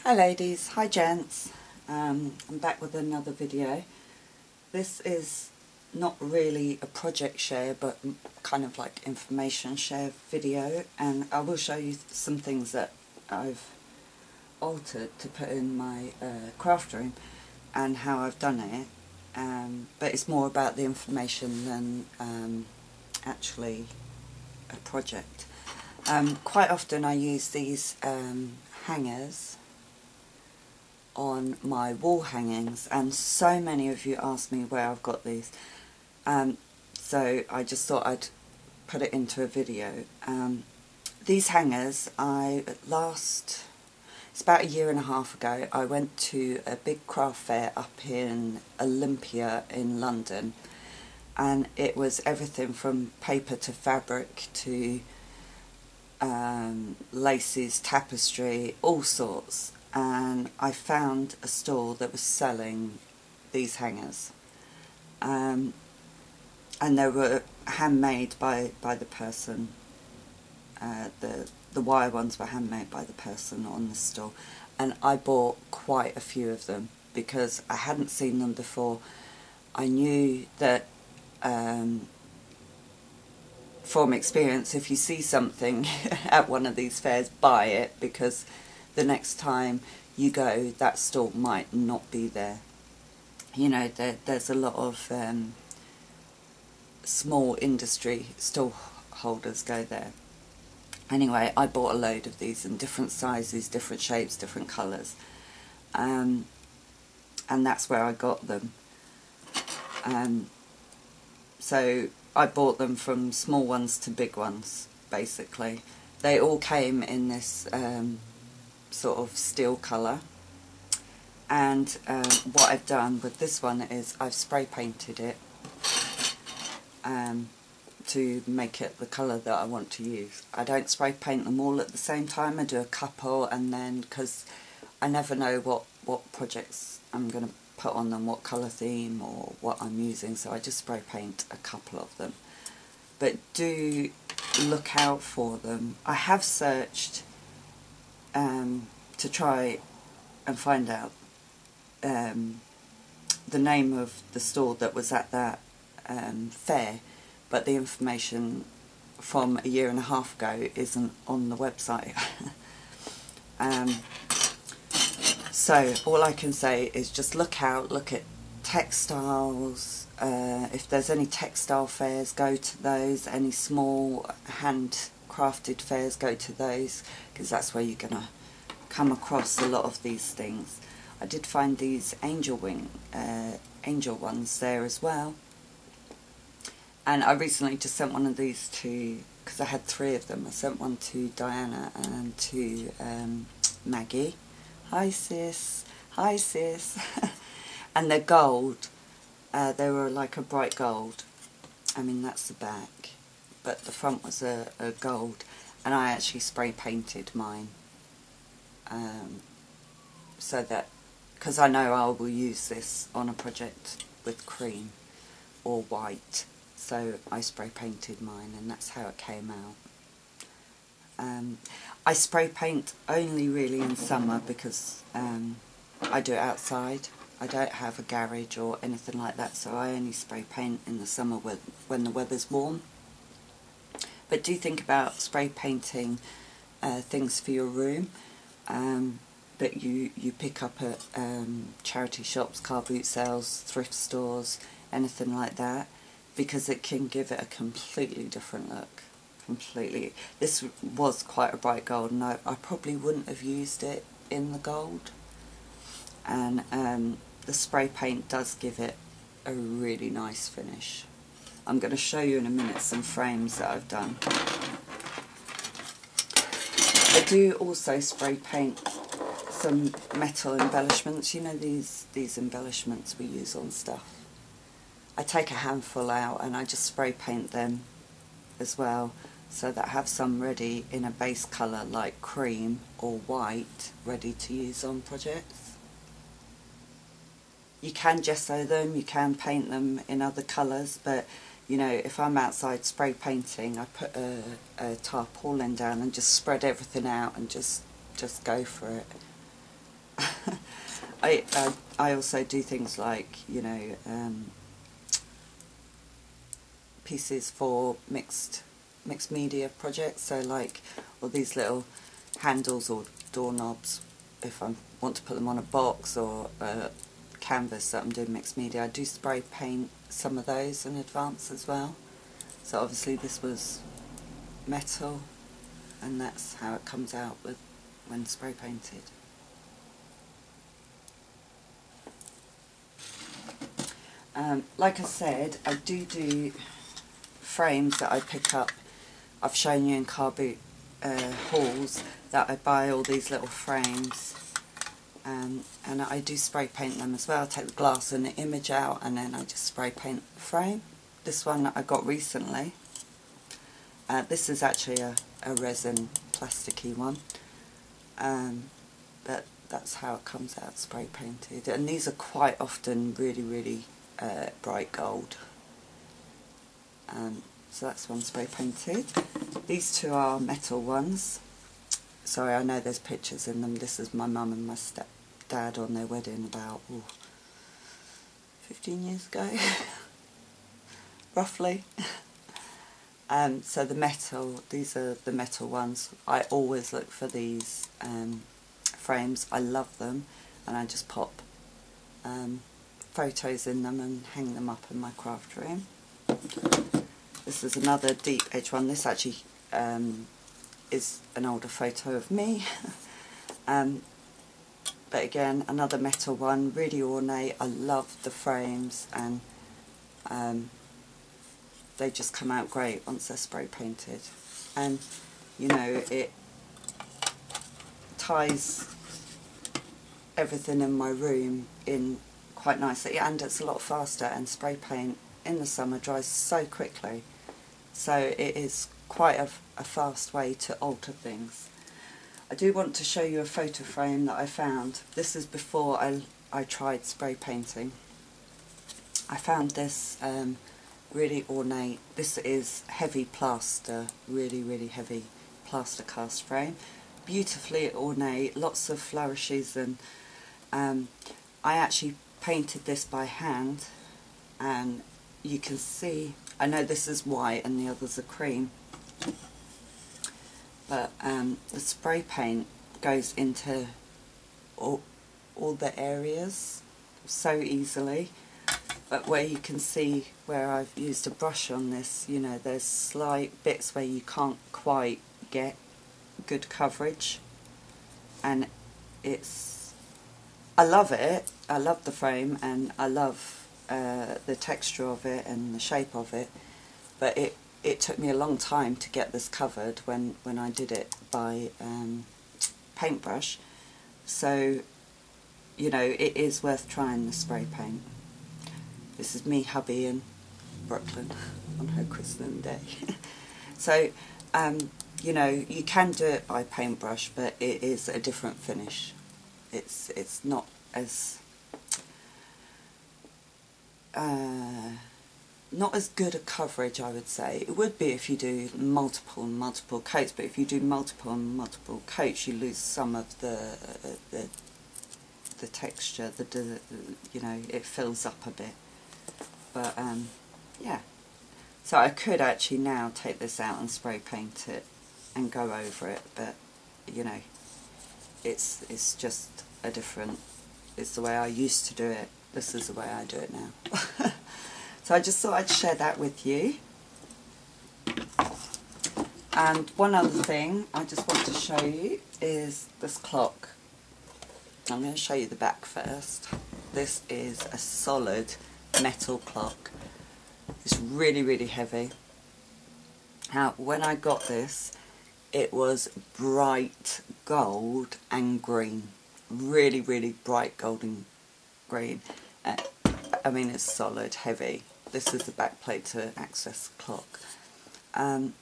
Hi ladies, hi gents. I'm back with another video. This is not really a project share but kind of like information share video, and I will show you some things that I've altered to put in my craft room and how I've done it, but it's more about the information than actually a project. Quite often I use these hangers on my wall hangings, and so many of you ask me where I've got these, so I just thought I'd put it into a video. These hangers, it's about 1.5 years ago, I went to a big craft fair up in Olympia in London, and it was everything from paper to fabric to laces, tapestry, all sorts. And I found a store that was selling these hangers, and they were handmade by the person. The wire ones were handmade by the person on the store, and I bought quite a few of them because I hadn't seen them before. I knew that from experience, if you see something at one of these fairs, buy it, because the next time you go, that store might not be there. You know, there's a lot of small industry stall holders go there. Anyway, I bought a load of these in different sizes, different shapes, different colours, and that's where I got them. So I bought them from small ones to big ones, basically. They all came in this sort of steel colour, and what I've done with this one is I've spray painted it to make it the colour that I want to use. I don't spray paint them all at the same time. I do a couple, and then, because I never know what projects I'm going to put on them, what colour theme or what I'm using, so I just spray paint a couple of them. But do look out for them. I have searched to try and find out the name of the store that was at that fair, but the information from 1.5 years ago isn't on the website. So all I can say is just look out, look at textiles. If there's any textile fairs, go to those. Any small handcrafted fairs, go to those, because that's where you're going to come across a lot of these things. I did find these angel ones there as well, and I recently just sent one of these to, because I had 3 of them, I sent one to Diana and to Maggie. Hi sis, hi sis. And they're gold. They were like a bright gold. I mean, that's the back, but the front was a gold, and I actually spray painted mine, so that, because I know I will use this on a project with cream or white, so I spray painted mine, and that's how it came out. I spray paint only really in summer, because I do it outside. I don't have a garage or anything like that, so I only spray paint in the summer when the weather's warm. But do think about spray painting things for your room that you pick up at charity shops, car boot sales, thrift stores, anything like that, because it can give it a completely different look. Completely. This was quite a bright gold, and I probably wouldn't have used it in the gold, and the spray paint does give it a really nice finish. I'm going to show you in a minute some frames that I've done. I do also spray paint some metal embellishments. You know, these embellishments we use on stuff. I take a handful out and I just spray paint them as well, so that I have some ready in a base colour like cream or white, ready to use on projects. You can gesso them, you can paint them in other colours, but you know, if I'm outside spray painting, I put a tarpaulin down and just spread everything out and just go for it. I also do things like, you know, pieces for mixed media projects, so like all these little handles or doorknobs, if I want to put them on a box or a canvas that I'm doing mixed media, I do spray paint some of those in advance as well. So obviously this was metal, and that's how it comes out with when spray painted. Like I said, I do frames that I pick up. I've shown you in car boot hauls that I buy all these little frames, and I do spray paint them as well. I take the glass and the image out, and then I just spray paint the frame. This one that I got recently, this is actually a resin plasticky one, but that's how it comes out, spray painted. And these are quite often really bright gold. So that's one spray painted. These two are metal ones. Sorry, I know there's pictures in them. This is my mum and my stepdad on their wedding about 15 years ago, roughly. So the metal, these are the metal ones. I always look for these frames. I love them, and I just pop photos in them and hang them up in my craft room. This is another deep edge one. This actually is an older photo of me. But again, another metal one, really ornate. I love the frames, and they just come out great once they're spray painted. And you know, it ties everything in my room in quite nicely, and it's a lot faster, and spray paint in the summer dries so quickly, so it is quite a fast way to alter things. I do want to show you a photo frame that I found. This is before I tried spray painting. I found this really ornate, this is heavy plaster, really heavy plaster cast frame, beautifully ornate, lots of flourishes, and I actually painted this by hand, and you can see, I know this is white and the others are cream, but the spray paint goes into all the areas so easily. But where you can see where I've used a brush on this, you know, there's slight bits where you can't quite get good coverage, and I love it. I love the frame, and I love the texture of it and the shape of it, but it took me a long time to get this covered when I did it by paintbrush. So, you know, it is worth trying the spray paint. This is me, hubby, in Brooklyn on her christening day. So, you know, you can do it by paintbrush, but it is a different finish. It's not as good a coverage, I would say. It would be if you do multiple coats, but if you do multiple coats, you lose some of the texture. You know, it fills up a bit. But yeah, so I could actually now take this out and spray paint it and go over it, but you know, it's just a different, it's the way I used to do it. This is the way I do it now. So I just thought I'd share that with you. And one other thing I just want to show you is this clock. I'm going to show you the back first. This is a solid metal clock. It's really heavy. Now, when I got this, it was bright gold and green. Really bright golden green. I mean, it's solid, heavy. This is the back plate to access the clock. And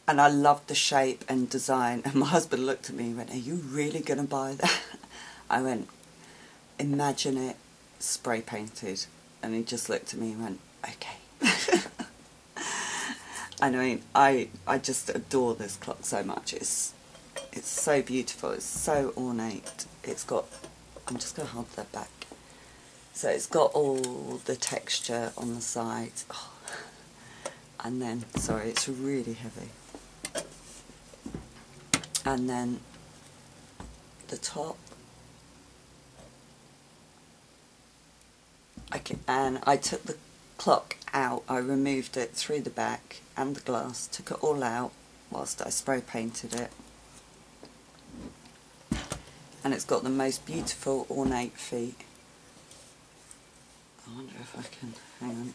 I loved the shape and design. And my husband looked at me and went, "Are you really going to buy that?" I went, "Imagine it spray painted." And he just looked at me and went, "Okay." And I mean, I just adore this clock so much. It's It's so beautiful, it's so ornate. It's got, I'm just going to hold that back. So it's got all the texture on the sides. Oh. And then, sorry, it's really heavy. And then the top. And I took the clock out, I removed it through the back and the glass, took it all out whilst I spray painted it. And it's got the most beautiful ornate feet. I wonder if I can, hang on.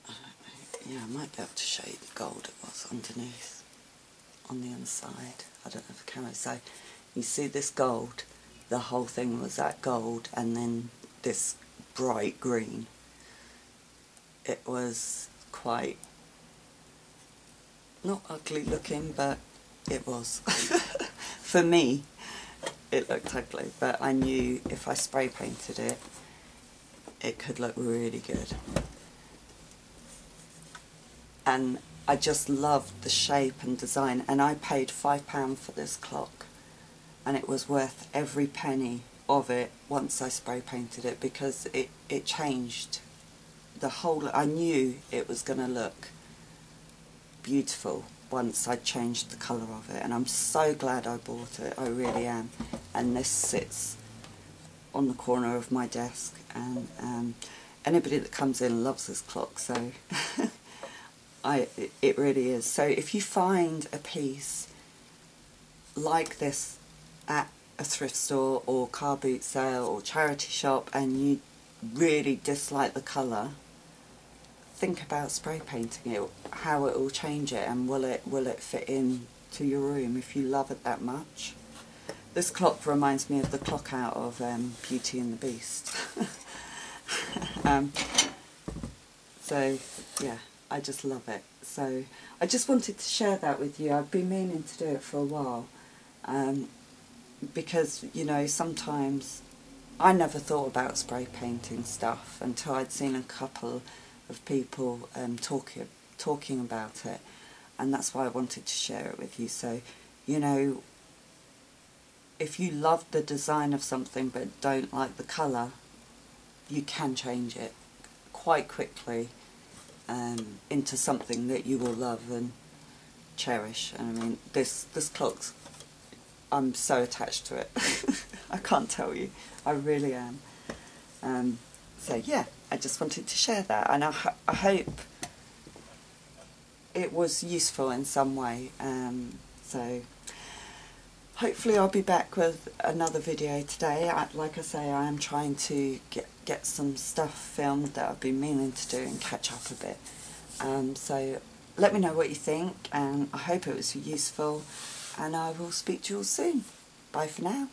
I don't know. Yeah, I might be able to show you the gold it was underneath, on the inside. I don't know if I can. So you see this gold, the whole thing was that gold, and then this bright green. It was quite, not ugly looking, but it was. For me, it looked ugly, but I knew if I spray painted it, it could look really good. And I just loved the shape and design, and I paid £5 for this clock, and it was worth every penny of it once I spray painted it, because it changed the whole. I knew it was going to look beautiful once I changed the colour of it, and I'm so glad I bought it, I really am. And this sits on the corner of my desk, and anybody that comes in loves this clock, so it really is. So if you find a piece like this at a thrift store or car boot sale or charity shop and you really dislike the colour, think about spray painting it, how it will change it, and will it fit in to your room if you love it that much. This clock reminds me of the clock out of Beauty and the Beast. So yeah, I just love it. So I just wanted to share that with you. I've been meaning to do it for a while, because, you know, sometimes I never thought about spray painting stuff until I'd seen a couple of people talking about it, and that's why I wanted to share it with you. So, you know, if you love the design of something but don't like the colour, you can change it quite quickly into something that you will love and cherish. And I mean, this clock's, I'm so attached to it. I can't tell you, I really am. So yeah, I just wanted to share that, and I hope it was useful in some way. So hopefully I'll be back with another video today. Like I say, I am trying to get some stuff filmed that I've been meaning to do and catch up a bit. So let me know what you think, and I hope it was useful, and I will speak to you all soon. Bye for now.